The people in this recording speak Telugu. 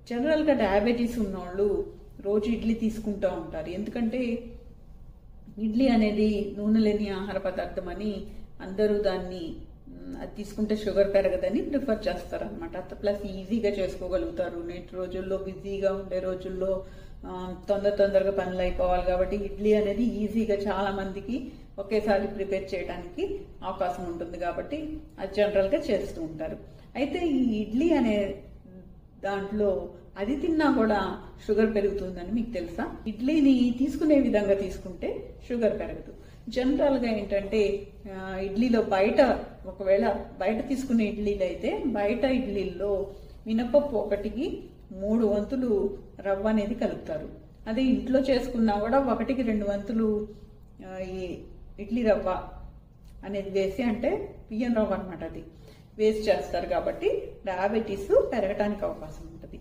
జనరల్గా డయాబెటీస్ ఉన్నవాళ్ళు రోజు ఇడ్లీ తీసుకుంటూ ఉంటారు. ఎందుకంటే ఇడ్లీ అనేది నూనె లేని ఆహార పదార్థం అని అందరూ దాన్ని అది తీసుకుంటే షుగర్ పెరగదని ప్రిఫర్ చేస్తారనమాట. ప్లస్ ఈజీగా చేసుకోగలుగుతారు. నేటి రోజుల్లో బిజీగా ఉండే రోజుల్లో తొందరగా పనులు అయిపోవాలి కాబట్టి ఇడ్లీ అనేది ఈజీగా చాలా మందికి ఒకేసారి ప్రిపేర్ చేయడానికి అవకాశం ఉంటుంది కాబట్టి అది జనరల్గా చేస్తూ ఉంటారు. అయితే ఈ ఇడ్లీ అనే దాంట్లో అది తిన్నా కూడా షుగర్ పెరుగుతుందని మీకు తెలుసా? ఇడ్లీని తీసుకునే విధంగా తీసుకుంటే షుగర్ పెరగదు. జనరల్గా ఏంటంటే ఇడ్లీలో ఒకవేళ బయట తీసుకునే ఇడ్లీలు అయితే బయట ఇడ్లీల్లో మినపప్పు 1కి 3 వంతులు రవ్వ అనేది కలుపుతారు. అదే ఇంట్లో చేసుకున్నా కూడా 1కి 2 వంతులు ఈ ఇడ్లీ రవ్వ అనేది వేసి, అంటే బియ్యం రవ్వ అనమాట, అది వేస్ట్ చేస్తారు కాబట్టి డయాబెటీస్ పెరగటానికి అవకాశం ఉంటుంది.